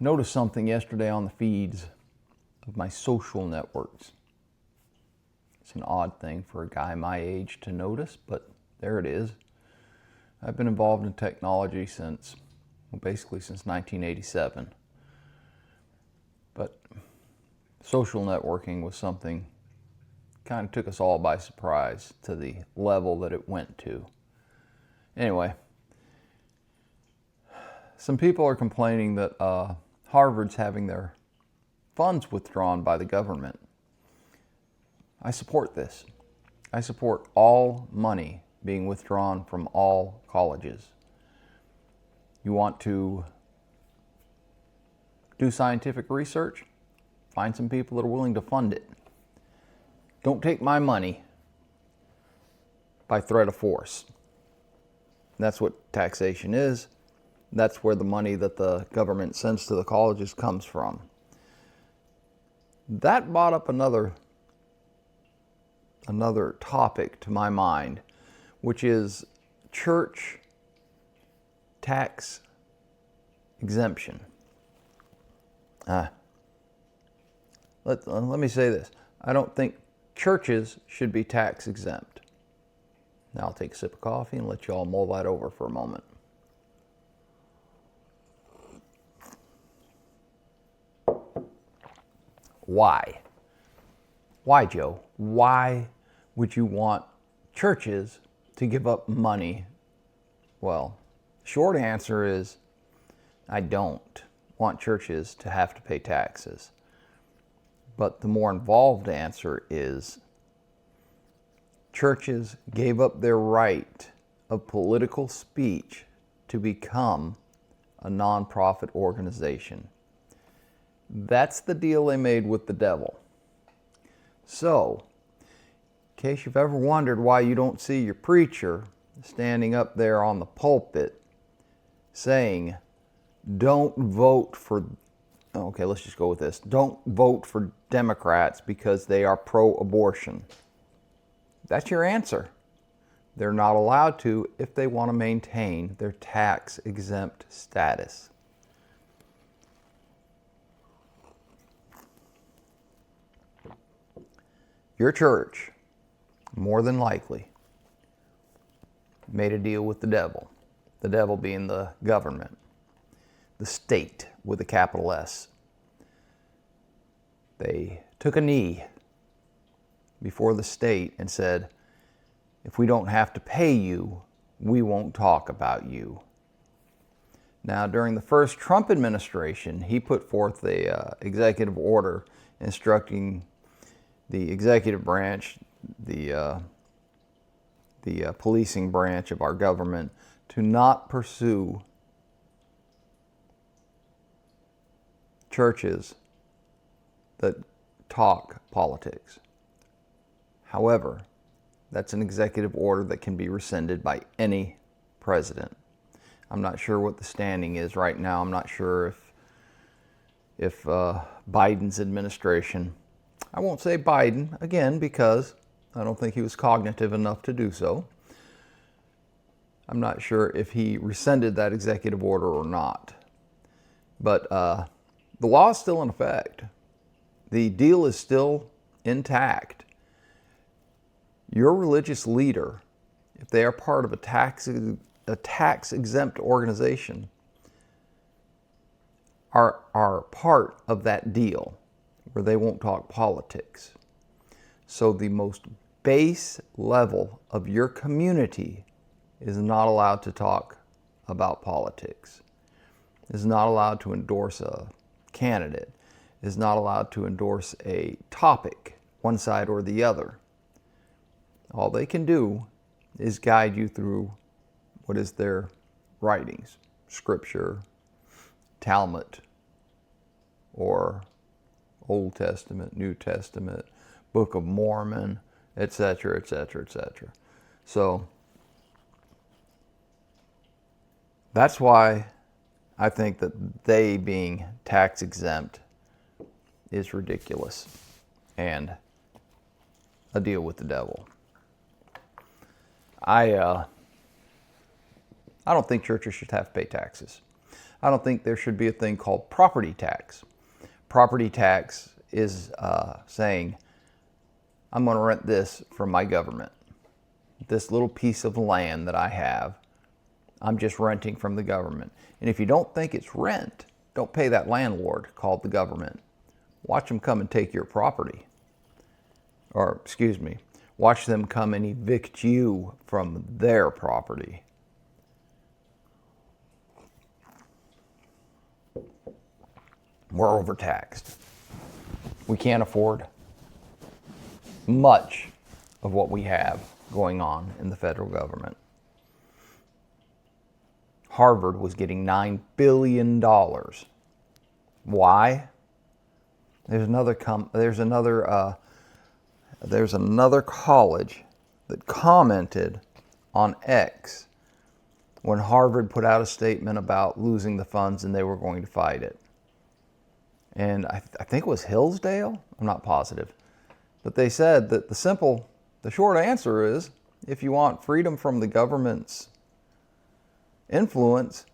noticed something yesterday on the feeds of my social networks. It's an odd thing for a guy my age to notice, but there it is. I've been involved in technology basically since 1987. But social networking was something kind of took us all by surprise to the level that it went to. Anyway, some people are complaining that Harvard's having their funds withdrawn by the government. I support this. I support all money being withdrawn from all colleges. You want to do scientific research? Find some people that are willing to fund it. Don't take my money by threat of force. That's what taxation is. That's where the money that the government sends to the colleges comes from. That brought up another topic to my mind, which is church tax exemption. Let me say this. I don't think churches should be tax exempt. Now I'll take a sip of coffee and let you all mull that over for a moment. Why? Why, Joe? Why would you want churches to give up money? Well, short answer is I don't want churches to have to pay taxes. But the more involved answer is churches gave up their right of political speech to become a nonprofit organization. That's the deal they made with the devil. So, in case you've ever wondered why you don't see your preacher standing up there on the pulpit saying, don't vote for, okay, let's just go with this. Don't vote for Democrats because they are pro-abortion. That's your answer. They're not allowed to if they want to maintain their tax-exempt status. Your church, more than likely, made a deal with the devil being the government, the state with a capital S. They took a knee before the state and said, if we don't have to pay you, we won't talk about you. Now, during the first Trump administration, he put forth a executive order instructing the executive branch, the policing branch of our government, to not pursue churches that talk politics. However, that's an executive order that can be rescinded by any president. I'm not sure what the standing is right now. I'm not sure if Biden's administration, I won't say Biden, again, because I don't think he was cognitive enough to do so. I'm not sure if he rescinded that executive order or not. But the law is still in effect. The deal is still intact. Your religious leader, if they are part of a tax-exempt organization, are part of that deal where they won't talk politics. So the most base level of your community is not allowed to talk about politics, is not allowed to endorse a candidate, is not allowed to endorse a topic, one side or the other. All they can do is guide you through what is their writings, scripture, Talmud, or Old Testament, New Testament, Book of Mormon, etc., etc., etc. So that's why I think that they being tax exempt is ridiculous and a deal with the devil. I don't think churches should have to pay taxes. I don't think there should be a thing called property tax. Property tax is saying, I'm going to rent this from my government. This little piece of land that I have, I'm just renting from the government. And if you don't think it's rent, don't pay that landlord called the government. Watch them come and take your property. Or, excuse me, watch them come and evict you from their property. We're overtaxed. We can't afford much of what we have going on in the federal government. Harvard was getting $9 billion. Why? There's another college that commented on X when Harvard put out a statement about losing the funds and they were going to fight it. And I think it was Hillsdale? I'm not positive. But they said that the short answer is, if you want freedom from the government's influence,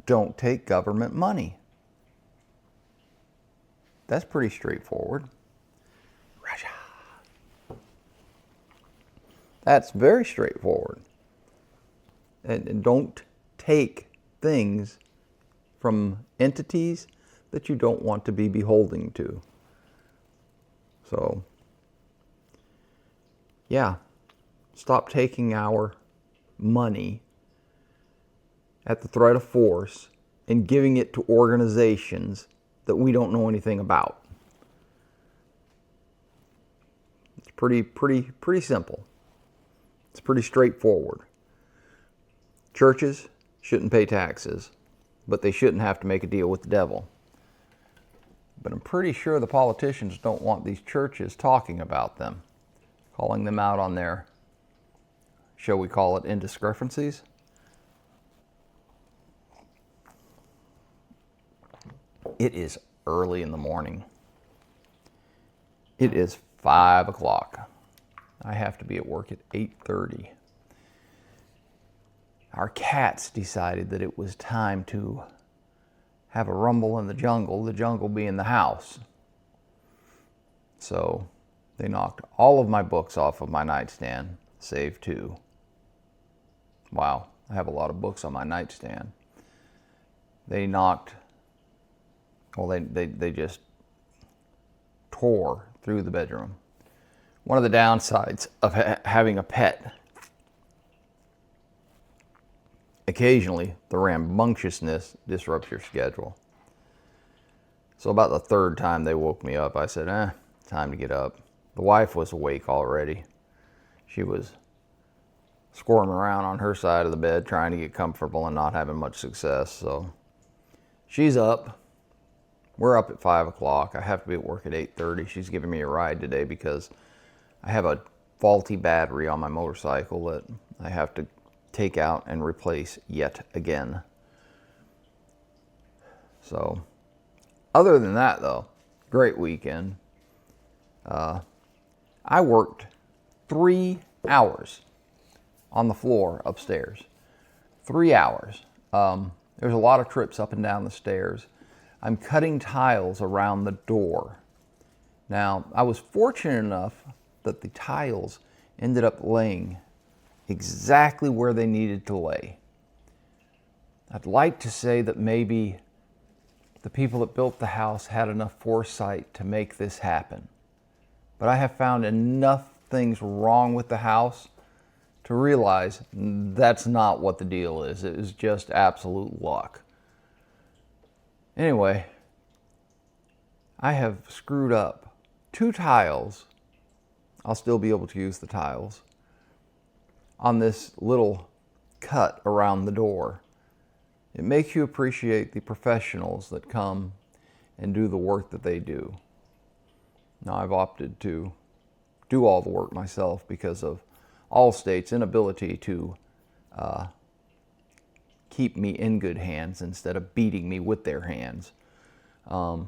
don't take government money. That's pretty straightforward. Russia. That's very straightforward. And don't take things from entities that you don't want to be beholden to. So, yeah, stop taking our money at the threat of force and giving it to organizations that we don't know anything about. It's pretty simple. It's pretty straightforward. Churches shouldn't pay taxes, but they shouldn't have to make a deal with the devil. But I'm pretty sure the politicians don't want these churches talking about them, calling them out on their, shall we call it, indiscrepancies. It is early in the morning. It is 5 o'clock. I have to be at work at 8:30. Our cats decided that it was time to have a rumble in the jungle being the house. So they knocked all of my books off of my nightstand, save 2. Wow, I have a lot of books on my nightstand. They just tore through the bedroom. One of the downsides of having a pet, occasionally the rambunctiousness disrupts your schedule. So about the 3rd time they woke me up, I said, time to get up. The wife was awake already. She was squirming around on her side of the bed trying to get comfortable and not having much success. So she's up. We're up at 5 o'clock. I have to be at work at 8:30. She's giving me a ride today because I have a faulty battery on my motorcycle that I have to take out and replace yet again. So, other than that though, great weekend. I worked 3 hours on the floor upstairs. 3 hours. There's a lot of trips up and down the stairs. I'm cutting tiles around the door. Now, I was fortunate enough that the tiles ended up laying exactly where they needed to lay. I'd like to say that maybe the people that built the house had enough foresight to make this happen. But I have found enough things wrong with the house to realize that's not what the deal is. It is just absolute luck. Anyway, I have screwed up 2 tiles. I'll still be able to use the tiles on this little cut around the door. It makes you appreciate the professionals that come and do the work that they do. Now, I've opted to do all the work myself because of Allstate's inability to keep me in good hands instead of beating me with their hands. I'll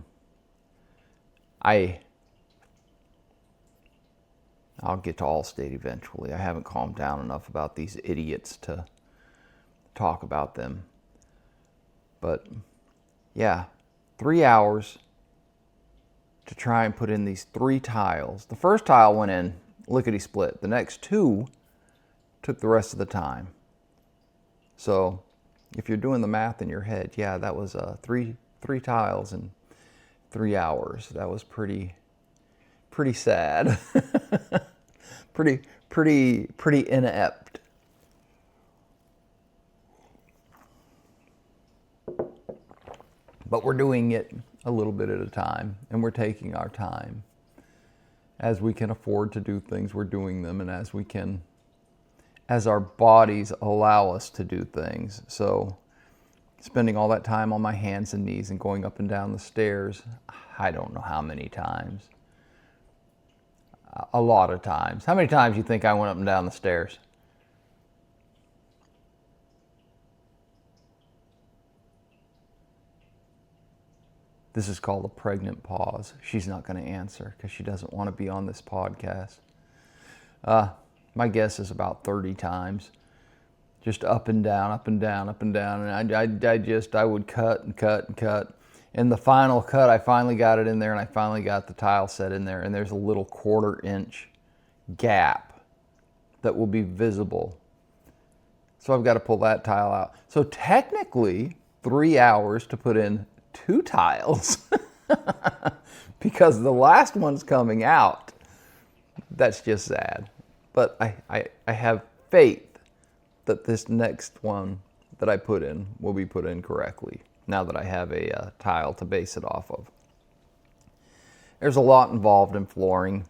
get to Allstate eventually. I haven't calmed down enough about these idiots to talk about them. But Yeah, 3 hours to try and put in these 3 tiles. The first tile went in lickety-split. The next 2 took the rest of the time. So if you're doing the math in your head, yeah, that was three tiles in 3 hours. That was pretty sad. pretty inept. But we're doing it a little bit at a time, and we're taking our time. As we can afford to do things, we're doing them, and as our bodies allow us to do things. So spending all that time on my hands and knees and going up and down the stairs, I don't know how many times. A lot of times. How many times do you think I went up and down the stairs? This is called a pregnant pause. She's not going to answer because she doesn't want to be on this podcast. My guess is about 30 times. Just up and down, up and down, up and down. And I would cut and cut and cut. In the final cut, I finally got it in there, and I finally got the tile set in there. And there's a little 1/4 inch gap that will be visible. So I've got to pull that tile out. So technically, 3 hours to put in 2 tiles because the last one's coming out. That's just sad. But I have faith that this next one that I put in will be put in correctly now that I have a tile to base it off of. There's a lot involved in flooring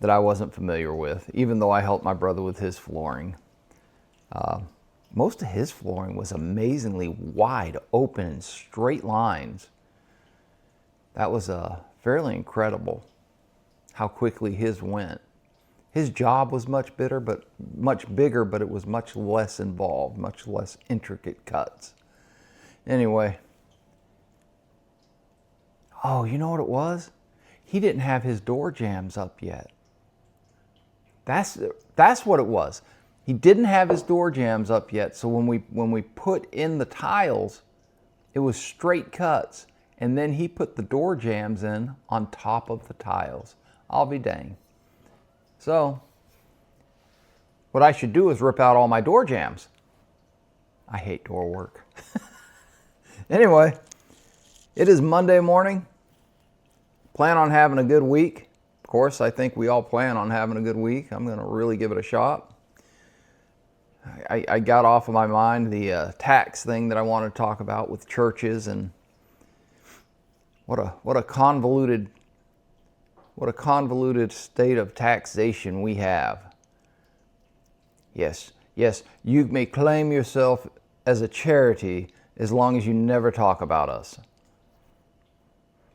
that I wasn't familiar with, even though I helped my brother with his flooring. Most of his flooring was amazingly wide open and straight lines. That was fairly incredible how quickly his went. His job was much bigger, but it was much less involved, much less intricate cuts. Anyway. Oh, you know what it was? He didn't have his door jambs up yet. That's what it was. He didn't have his door jambs up yet, so when we put in the tiles, it was straight cuts, and then he put the door jambs in on top of the tiles. I'll be dang. So, what I should do is rip out all my door jambs. I hate door work. Anyway, it is Monday morning. Plan on having a good week. Of course, I think we all plan on having a good week. I'm going to really give it a shot. I got off of my mind the tax thing that I want to talk about with churches, and what a convoluted state of taxation we have. Yes, you may claim yourself as a charity as long as you never talk about us.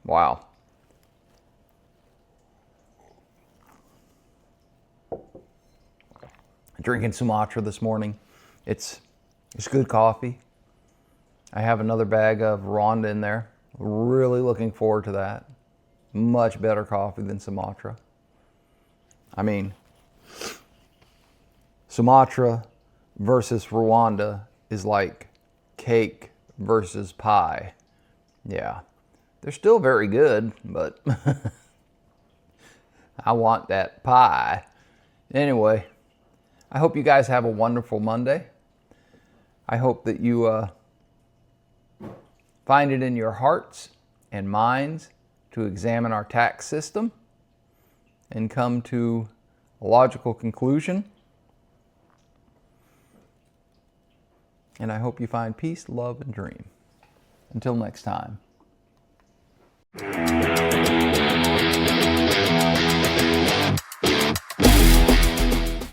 Wow. Drinking Sumatra this morning. It's good coffee. I have another bag of Rwanda in there. Really looking forward to that. Much better coffee than Sumatra. I mean, Sumatra versus Rwanda is like cake versus pie. Yeah, they're still very good, but I want that pie. Anyway, I hope you guys have a wonderful Monday. I hope that you find it in your hearts and minds to examine our tax system and come to a logical conclusion. And I hope you find peace, love, and dream. Until next time.